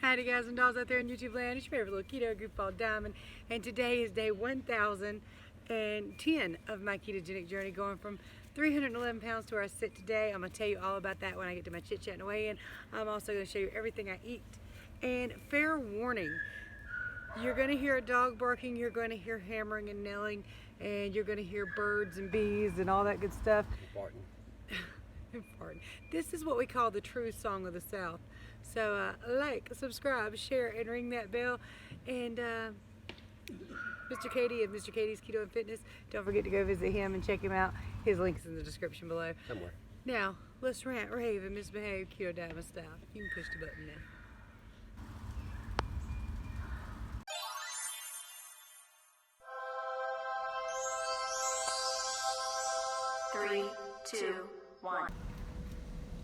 Howdy guys and dolls out there in YouTube land. It's your favorite little keto goofball Diamond, and today is day 1010 of my ketogenic journey, going from 311 pounds to where I sit today. I'm going to tell you all about that when I get to my chit chat and weigh-in. I'm also going to show you everything I eat. And fair warning, you're going to hear a dog barking, you're going to hear hammering and nailing, and you're going to hear birds and bees and all that good stuff. Farting. This is what we call the true song of the South. So like, subscribe, share, and ring that bell. And Mr. Katie of Mr. Katie's Keto and Fitness, don't forget to go visit him and check him out. His link's in the description below. Somewhere. Now, let's rant, rave, and misbehave Keto Diamond style. You can push the button now. 3, 2, 1.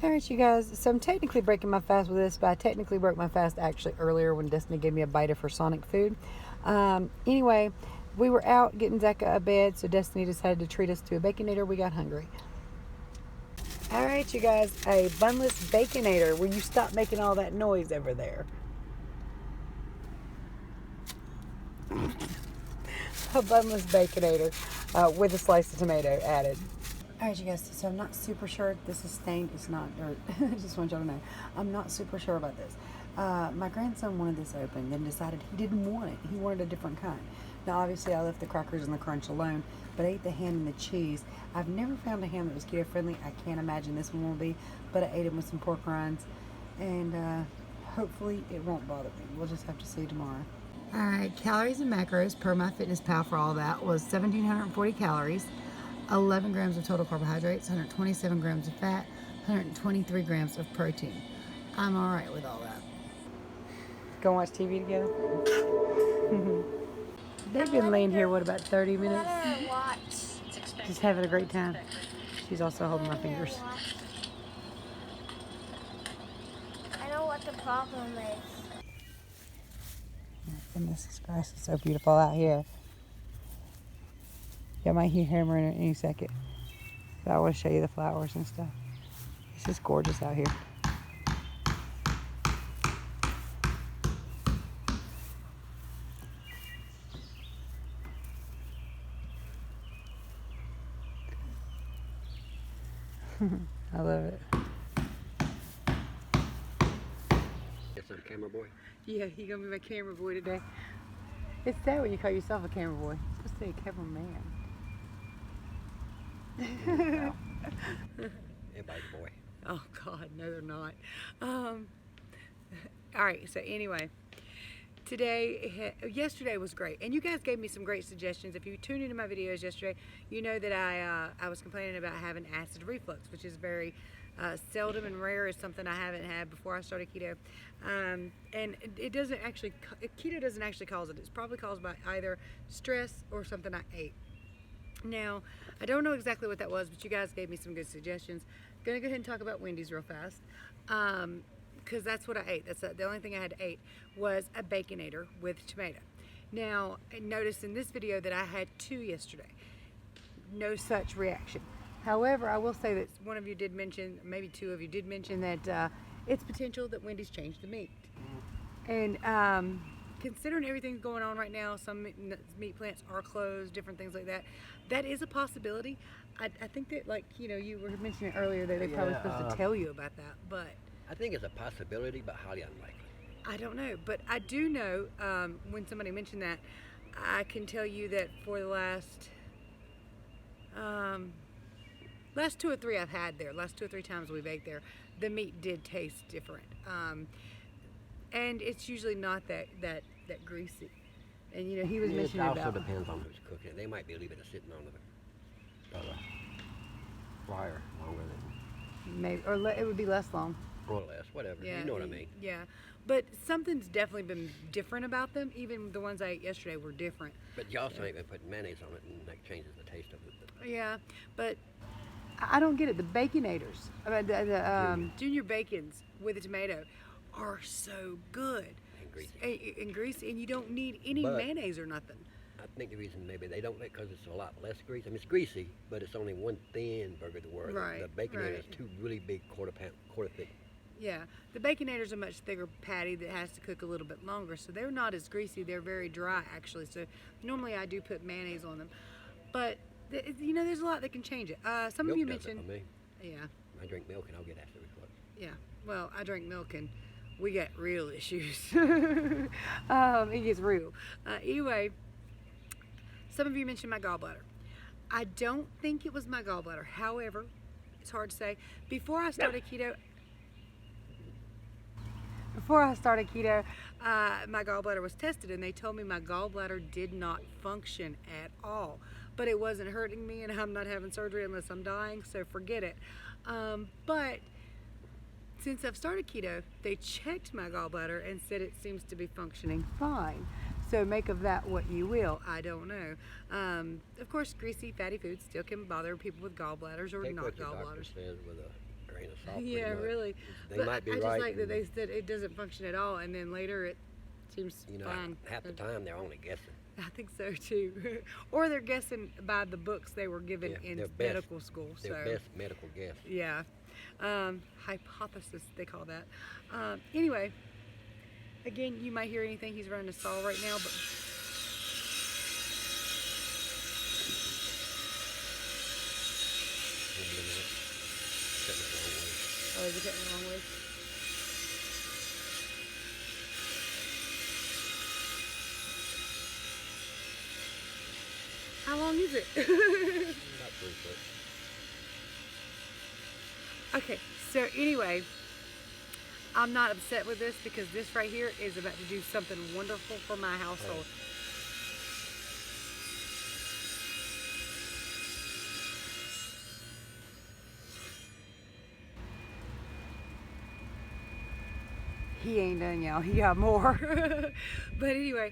Alright you guys, so I'm technically breaking my fast with this, but I technically broke my fast actually earlier when Destiny gave me a bite of her Sonic food. Anyway, we were out getting Zach out of bed, so Destiny decided to treat us to a Baconator. We got hungry. Alright you guys, a bunless Baconator. Will you stop making all that noise over there? A bunless Baconator with a slice of tomato added. Alright you guys, so I'm not super sure this is stained. It's not dirt. I just want y'all to know. I'm not super sure about this. My grandson wanted this open, then decided he didn't want it. He wanted a different kind. Now obviously I left the crackers and the crunch alone, but I ate the ham and the cheese. I've never found a ham that was keto friendly. I can't imagine this one will be, but I ate it with some pork rinds, and hopefully it won't bother me. We'll just have to see tomorrow. Alright, calories and macros per MyFitnessPal for all that was 1,740 calories. 11 grams of total carbohydrates, 127 grams of fat, 123 grams of protein. I'm all right with all that. Go watch TV together? They've been laying here, what, about 30 minutes? Just having a great time. She's also holding my fingers. I know what the problem is. Goodness, this grass is so beautiful out here. You might hear hammering in any second. But I want to show you the flowers and stuff. It's just gorgeous out here. I love it. Yes, sir, camera boy. Yeah, you're going to be my camera boy today. It's sad when you call yourself a camera boy. You're supposed to say a cameraman. Everybody's boy. Oh God, no they're not. Alright, so anyway, yesterday was great, and you guys gave me some great suggestions. If you tuned into my videos yesterday, you know that I was complaining about having acid reflux, which is very seldom and rare. Is something I haven't had before I started keto, and it doesn't actually, keto doesn't actually cause it. It's probably caused by either stress or something I ate. Now, I don't know exactly what that was, but you guys gave me some good suggestions. I'm going to go ahead and talk about Wendy's real fast, because that's what I ate. That's the only thing I had to eat was a Baconator with tomato. Now, notice in this video that I had 2 yesterday. No such reaction. However, I will say that one of you did mention, maybe 2 of you did mention that it's potential that Wendy's changed the meat. And considering everything's going on right now, some meat plants are closed, different things like that, that is a possibility. I think that, like, you know, you were mentioning earlier that they're probably supposed to tell you about that, but I think it's a possibility, but highly unlikely. I don't know, but I do know, when somebody mentioned that, I can tell you that for the last 2 or 3 I've had there, last 2 or 3 times we've ate there, the meat did taste different. And it's usually not that greasy. And you know, he was mentioning about. It also depends on who's cooking it. They might be leaving it sitting on the fryer longer than. Maybe, or it would be less long. Or less, whatever. Yeah, you know what I mean. Yeah, but something's definitely been different about them. Even the ones I ate yesterday were different. But you also ain't been putting mayonnaise on it, and that changes the taste of it. Yeah, but I don't get it. The Baconators, the Junior Bacons with the tomato, are so good. And greasy. And greasy, and you don't need any mayonnaise or nothing. I think the reason maybe they don't, because it's a lot less grease. I mean, it's greasy, but it's only one thin burger to work. Right. The Baconator is 2 really big quarter thick Yeah, the Baconator's a much thicker patty that has to cook a little bit longer, so they're not as greasy. They're very dry, actually. So normally I do put mayonnaise on them, but you know, there's a lot that can change it. Some of Milk you does it mentioned, for me. yeah, I drink milk and I'll get acid reflux. yeah. Well, I drink milk and we got real issues. It gets real. Anyway, some of you mentioned my gallbladder. I don't think it was my gallbladder. However, it's hard to say. Before I started keto, my gallbladder was tested and they told me my gallbladder did not function at all. But it wasn't hurting me and I'm not having surgery unless I'm dying, so forget it. But since I've started keto, they checked my gallbladder and said it seems to be functioning fine. So make of that what you will. I don't know. Of course, greasy, fatty foods still can bother people with gallbladders or Take not what your doctor gallbladders. says with a grain of salt. Yeah, pretty much. really. They But might be I right. just like that and, they said it doesn't function at all, and then later it seems you know, fine. half the time they're only guessing. I think so too. Or they're guessing by the books they were given Yeah, in their best- medical school. Their So best medical guess. yeah, hypothesis they call that. Anyway, again, you might hear anything. He's running a saw right now, but. Oh, is it cutting the wrong way? How long is it? About 3 foot. Okay, so anyway, I'm not upset with this because this right here is about to do something wonderful for my household. He ain't done, y'all. He got more. But anyway,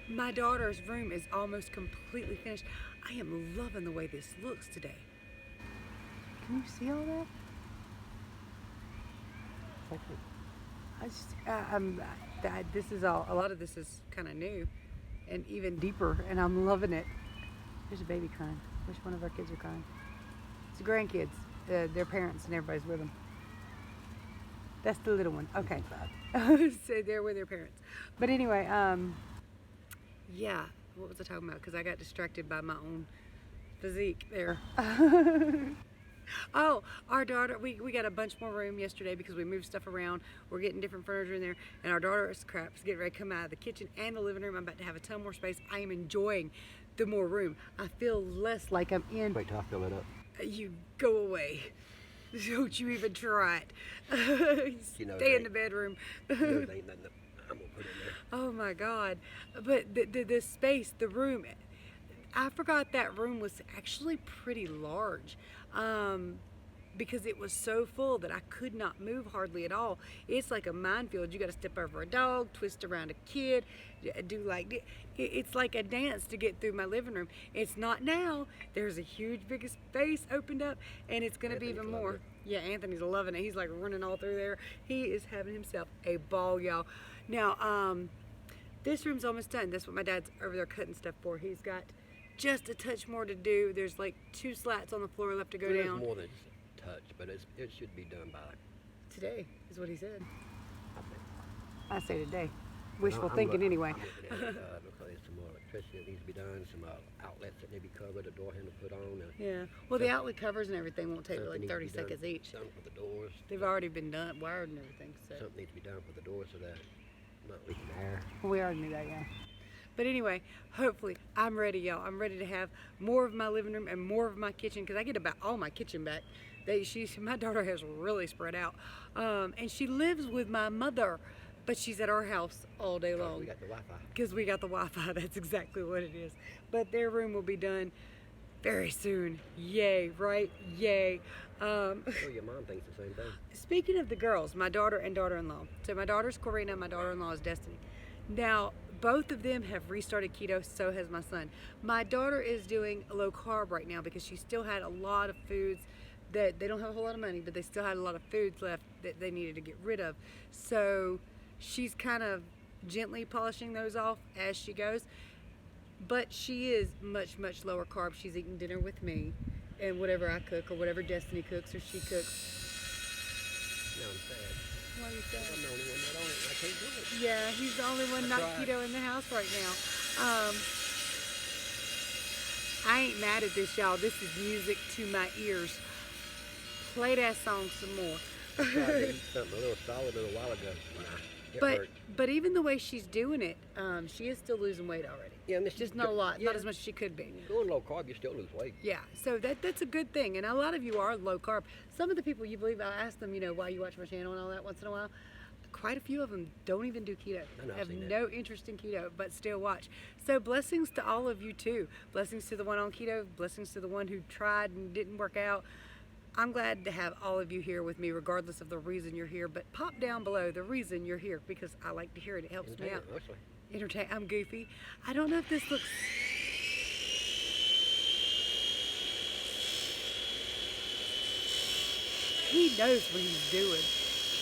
my daughter's room is almost completely finished. I am loving the way this looks today. Can you see all that? This is all, a lot of this is kind of new and even deeper, and I'm loving it. There's a baby crying. Which one of our kids are crying? It's the grandkids. Their parents and everybody's with them. That's the little one. Okay. So they're with their parents. But anyway, yeah. What was I talking about? Because I got distracted by my own physique there. Oh, our daughter, we got a bunch more room yesterday because we moved stuff around. We're getting different furniture in there. And our daughter is getting ready to come out of the kitchen and the living room. I'm about to have a ton more space. I am enjoying the more room. I feel less like I'm in. Wait till I fill it up. You go away. Don't you even try it. You know, Stay in the bedroom. You know, there ain't nothing that I'm going to put in there. Oh my God. But the space, the room, I forgot that room was actually pretty large. Because it was so full that I could not move hardly at all. It's like a minefield. You got to step over a dog, twist around a kid, do like, it's like a dance to get through my living room. It's not now. There's a huge big space opened up and it's going to be even Anthony's more. loving Yeah, Anthony's loving it. He's like running all through there. He is having himself a ball, y'all. Now, this room's almost done. That's what my dad's over there cutting stuff for. He's got just a touch more to do. There's like 2 slats on the floor left to go There's down. more than just a touch, but it should be done by. Today is what he said. I think. I say today. Wishful I'm thinking look- anyway. I'm looking at it, because there's some more electricity that needs to be done, some outlets that need to be covered, a door handle put on. Yeah. Well, the outlet covers and everything won't take but Something like needs 30 to be seconds each. Done for the doors. They've already been done, wired and everything. So Something needs to be done for the doors so that not leaking air. we already knew that, yeah. But anyway, hopefully, I'm ready, y'all. I'm ready to have more of my living room and more of my kitchen because I get about all my kitchen back. My daughter has really spread out, and she lives with my mother, but she's at our house all day long. We got the Wi-Fi. Because we got the Wi-Fi. That's exactly what it is. But their room will be done very soon. Yay, right? Yay. Oh, your mom thinks the same thing. Speaking of the girls, my daughter and daughter-in-law. So my daughter's Corina, my daughter-in-law is Destiny. Now, both of them have restarted keto, so has my son. My daughter is doing low carb right now because she still had a lot of foods that they don't have a whole lot of money, but they still had a lot of foods left that they needed to get rid of. So she's kind of gently polishing those off as she goes. But she is much, much lower carb. She's eating dinner with me and whatever I cook or whatever Destiny cooks or she cooks. No, I'm sad. What are you saying? I'm the only one that on it. I can't do it. Yeah, he's the only one not tried. keto in the house right now. I ain't mad at this, y'all. This is music to my ears. Play that song some more. I tried to eat something a little solid a little while ago. Nah, it hurt. But even the way she's doing it, she is still losing weight already. Yeah, and Just not a lot, yeah. not as much as she could be. Going low carb, you still lose weight. Yeah, so that's a good thing. And a lot of you are low carb. Some of the people, you believe, I ask them, why you watch my channel and all that once in a while. Quite a few of them don't even do keto. I know, I've Have seen that. no interest in keto, but still watch. So blessings to all of you too. Blessings to the one on keto. Blessings to the one who tried and didn't work out. I'm glad to have all of you here with me, regardless of the reason you're here. But pop down below the reason you're here, because I like to hear it. It helps me out. Mostly. Entertain. I'm goofy. I don't know if this looks. He knows what he's doing.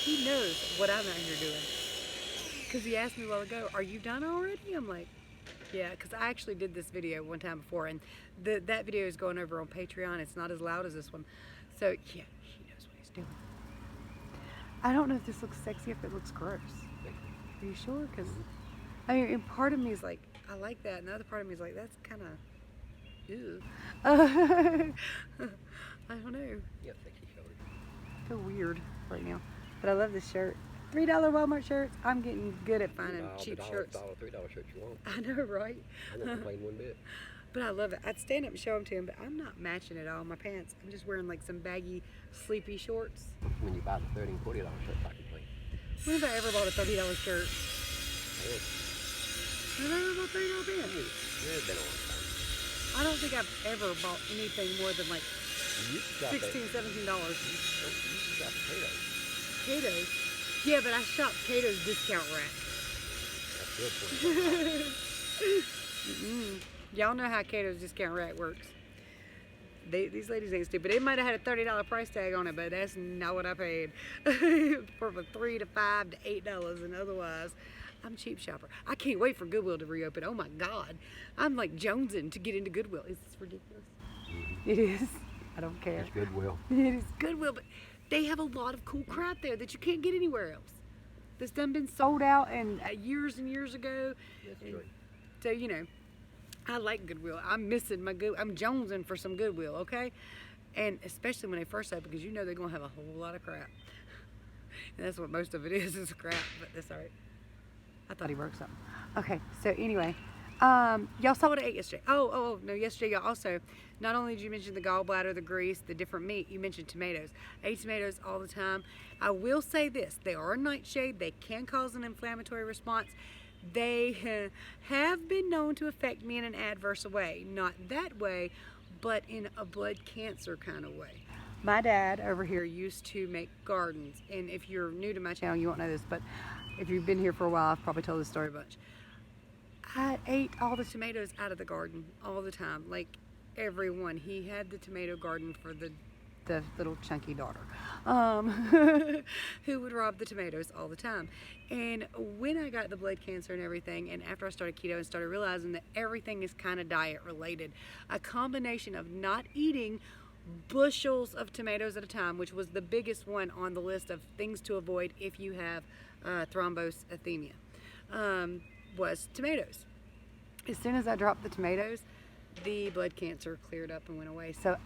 He knows what I'm out here doing. Because he asked me a while ago, are you done already? I'm like, yeah, because I actually did this video one time before, and that video is going over on Patreon. It's not as loud as this one. So, yeah, he knows what he's doing. I don't know if this looks sexy, if it looks gross. Are you sure? Because, I mean, and part of me is like, I like that, and the other part of me is like, that's kind of, ew. I don't know. Yeah, sexy shoulders. I feel weird right now. But I love this shirt. $3 Walmart shirts. I'm getting good at finding cheap shirts. $3 shirts you want. I know, right? I won't complain one bit. But I love it. I'd stand up and show them to him, but I'm not matching it all. My pants. I'm just wearing like some baggy, sleepy shorts. When you buy the $30 and $40 shirts, I complain. When have I ever bought a $30 shirt? Yeah. I've never bought $30 pants. It's been a long time. I don't think I've ever bought anything more than like You used to shop $16, $17. You used to shop potatoes. Kato's. Yeah, but I shop Kato's discount rack. That's good for you. Y'all know how Kato's discount rack works. These ladies ain't stupid. It might have had a $30 price tag on it, but that's not what I paid. For $3 to $5 to $8, and otherwise, I'm a cheap shopper. I can't wait for Goodwill to reopen. Oh my God, I'm like jonesing to get into Goodwill. Is this ridiculous? It is. I don't care. It's Goodwill. It is Goodwill, but they have a lot of cool crap there that you can't get anywhere else. That's done been sold out and years and years ago. That's And true. so, I like Goodwill. I'm missing I'm jonesing for some Goodwill, okay? And especially when they first open, because they're going to have a whole lot of crap. And that's what most of it is crap, but that's all right. I thought he broke something. Okay, so anyway, y'all saw what I ate yesterday. No, yesterday y'all also, not only did you mention the gallbladder, the grease, the different meat, you mentioned tomatoes. I eat tomatoes all the time. I will say this, they are a nightshade. They can cause an inflammatory response. They have been known to affect me in an adverse way. Not that way, but in a blood cancer kind of way. My dad over here used to make gardens, and if you're new to my channel, you won't know this, but if you've been here for a while, I've probably told this story a bunch. I ate all the tomatoes out of the garden all the time, like everyone. He had the tomato garden for the little chunky daughter who would rob the tomatoes all the time. And when I got the blood cancer and everything, and after I started keto and started realizing that everything is kind of diet related, a combination of not eating bushels of tomatoes at a time, which was the biggest one on the list of things to avoid if you have thrombocythemia, was tomatoes. As soon as I dropped the tomatoes, the blood cancer cleared up and went away. So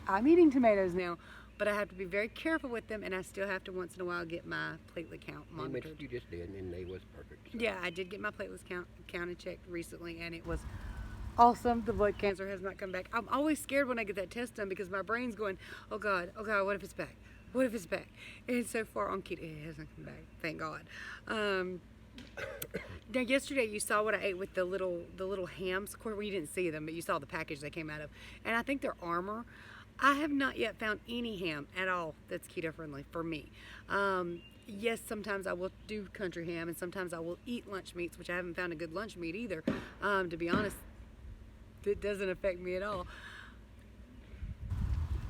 I'm eating tomatoes now, but I have to be very careful with them, and I still have to once in a while get my platelet count monitored. You just did, and they was perfect. So. Yeah, I did get my platelets counted, checked recently, and it was awesome. The blood cancer has not come back. I'm always scared when I get that test done because my brain's going, oh God, what if it's back? What if it's back? And so far on keto, it hasn't come back, thank God. Now yesterday you saw what I ate with the little hams. Of course, well, you didn't see them, but you saw the package they came out of, and I think they're Armour. I have not yet found any ham at all that's keto friendly for me. Yes, sometimes I will do country ham, and sometimes I will eat lunch meats, which I haven't found a good lunch meat either. To be honest, it doesn't affect me at all.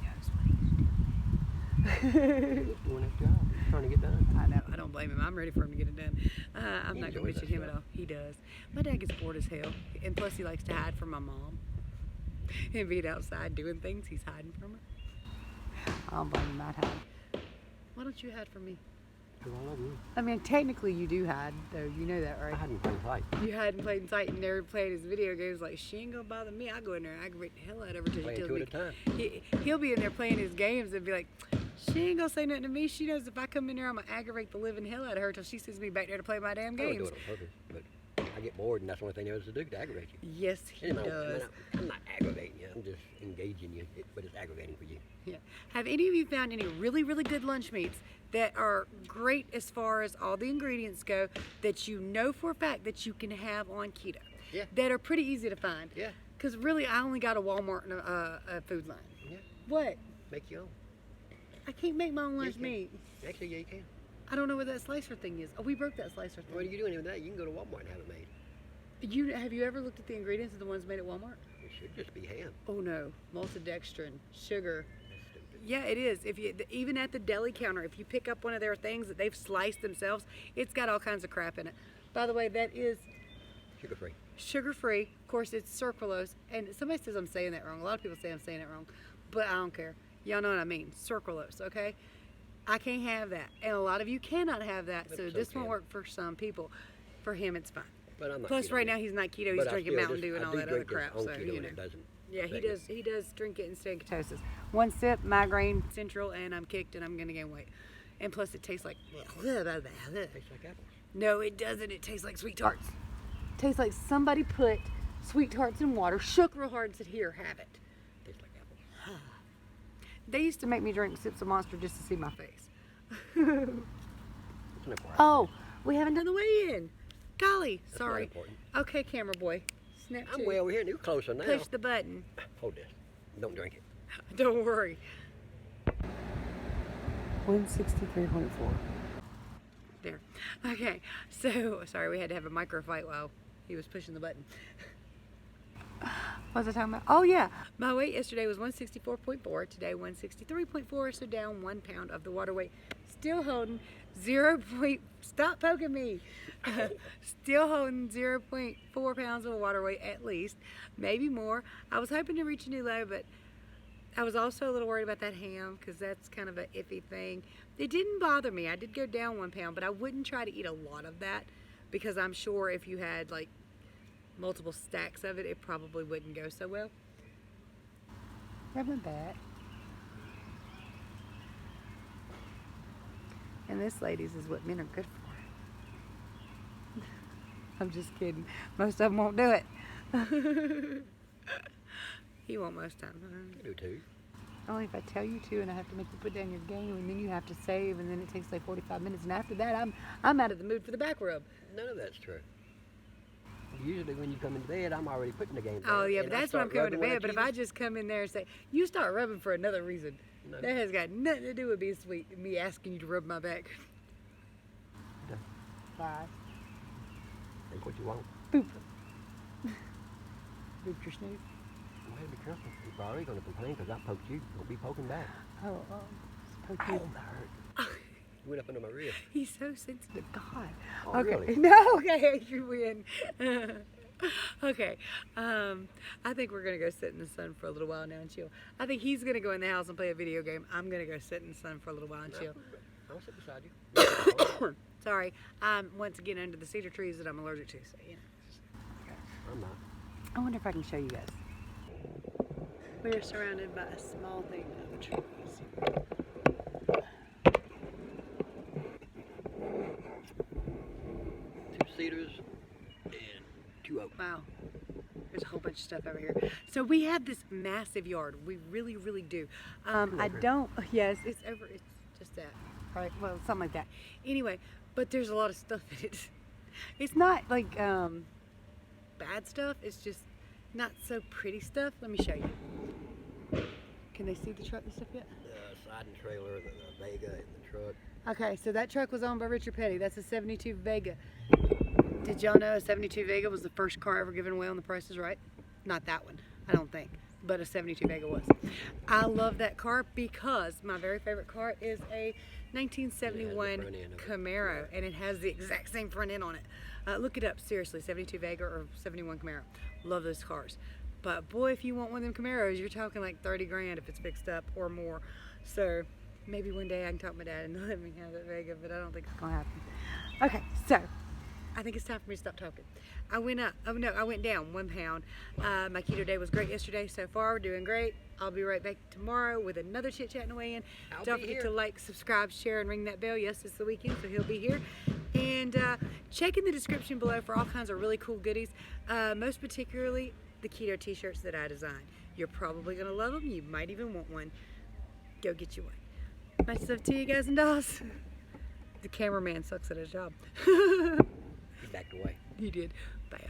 He knows what he's doing. He's doing his job. He's trying to get done. I know. I don't blame him. I'm ready for him to get it done. I'm He not going to enjoys mention that him at stuff. all. He does. My dad gets bored as hell, and plus he likes to hide from my mom. And being outside doing things, he's hiding from her. I don't blame him. I'd hide. Why don't you hide from me? 'Cause I love you. I mean, technically you do hide, though. You know that, I right? hadn't played fight. You hide in plain sight and never played his video games. Like, she ain't gonna bother me. I go in there and aggravate the hell out of her till she Playing tells two me. at a time. He'll be in there playing his games and be like, she ain't gonna say nothing to me. She knows if I come in there, I'm gonna aggravate the living hell out of her till she sends me back there to play my damn I don't do games. it on purpose, but I get bored, and that's the only thing there is to do to aggravate you. Yes, he Anyway, does. I'm not aggravating you. I'm just engaging you, but it's aggravating for you. Yeah. Have any of you found any really, really good lunch meats that are great as far as all the ingredients go, that you know for a fact that you can have on keto? Yeah. That are pretty easy to find? Yeah. Because really, I only got a Walmart and a Food Line. Yeah. What? Make your own. I can't make my own lunch can. meat. Actually, yeah, you can. I don't know what that slicer thing is. Oh, we broke that slicer What are thing. you doing with that? You can go to Walmart and have it made. Have you ever looked at the ingredients of the ones made at Walmart? It should just be ham. Oh no, maltodextrin, sugar. That's stupid. Yeah, it is. If you even at the deli counter, if you pick up one of their things that they've sliced themselves, it's got all kinds of crap in it. By the way, that is Sugar free. sugar-free. Of course, it's sucralose. And somebody says I'm saying that wrong. A lot of people say I'm saying it wrong, but I don't care. Y'all know what I mean. Sucralose, okay? I can't have that, and a lot of you cannot have that. But So it's this won't okay. work for some people. For him, it's fine. But I'm not. Plus, keto right yet. now he's not keto. He's But I drinking still Mountain just- Dew and I all do that other drink this crap. on So keto you and know. it doesn't Yeah, he affect me. does. He does drink it and stay in ketosis. One sip, migraine central, and I'm kicked, and I'm gonna gain weight. And plus, it tastes like. Tastes like apples. No, it doesn't. It tastes like sweet tarts. Tastes like somebody put sweet tarts in water, shook real hard, and said, "Here, have it." Tastes like apples. They used to make me drink sips of Monster just to see my face. It's an important. Oh, we haven't done the weigh-in. Golly, That's sorry. not important. Okay, camera boy, snap I'm to. way over here and you're closer now. Push the button. Hold this. Don't drink it. Don't worry. 163.4. There. Okay, so sorry we had to have a micro fight while he was pushing the button. What was I talking about? Oh yeah, my weight yesterday was 164.4. Today 163.4. So down 1 pound of the water weight. Still holding 0. Stop poking me. Still holding 0.4 pounds of water weight at least, maybe more. I was hoping to reach a new low, but I was also a little worried about that ham because that's kind of an iffy thing. It didn't bother me. I did go down 1 pound, but I wouldn't try to eat a lot of that because I'm sure if you had like multiple stacks of it, it probably wouldn't go so well. Grab my back. And this, ladies, is what men are good for. I'm just kidding. Most of them won't do it. He won't most times. I do too. Only if I tell you to, and I have to make you put down your game, and then you have to save, and then it takes like 45 minutes, and after that, I'm out of the mood for the back rub. None of that's true. Usually when you come in bed, I'm already putting the game Oh down, yeah, and but I that's when I'm start coming to rubbing bed. But if I choose. just come in there and say, you start rubbing for another reason, No. that has got nothing to do with being sweet. Me asking you to rub my back. Okay. Bye. Take what you want. Boop. Boop your snoot. You better be careful. You're already going to complain because I poked you. Don't be poking back. Oh, poke you. Ow, that hurt. You went up under my rib. He's so sensitive. God. Oh, okay. really? No. Okay. You win. Okay. I think we're gonna go sit in the sun for a little while now and chill. I think he's gonna go in the house and play a video game. I'm gonna go sit in the sun for a little while and chill. I'll sit beside you. Sorry. I'm once again under the cedar trees that I'm allergic to. So you know. I'm not. I wonder if I can show you guys. We are surrounded by a small thing of trees. Two cedars and two oaks. Wow. There's a whole bunch of stuff over here. So we have this massive yard. We really, really do. I don't, yes, it's over, it's just that. Right, well, something like that. Anyway, but there's a lot of stuff in it. It's not like bad stuff. It's just not so pretty stuff. Let me show you. Can they see the truck and stuff yet? The siding trailer, the Vega, and the truck. Okay, so that truck was owned by Richard Petty. That's a 72 Vega. Did y'all know a 72 Vega was the first car ever given away on The Price is Right? Not that one, I don't think, but a 72 Vega was. I love that car because my very favorite car is a 1971 front end of it. Camaro, and it has the exact same front end on it. Look it up, seriously, 72 Vega or 71 Camaro. Love those cars. But boy, if you want one of them Camaros, you're talking like 30 grand if it's fixed up or more. So Maybe one day I can talk my dad into letting me have that Vega, but I don't think it's gonna happen. Okay, so I think it's time for me to stop talking. I went up. Oh no, I went down 1 pound. My keto day was great yesterday. So far, we're doing great. I'll be right back tomorrow with another chit chat and weigh-in. Don't forget to like, subscribe, share, and ring that bell. Yes, it's the weekend, so he'll be here. And check in the description below for all kinds of really cool goodies. Most particularly the keto t-shirts that I designed. You're probably gonna love them. You might even want one. Go get you one. Much love to you guys and dolls. The cameraman sucks at his job. He backed away. He did. Bye.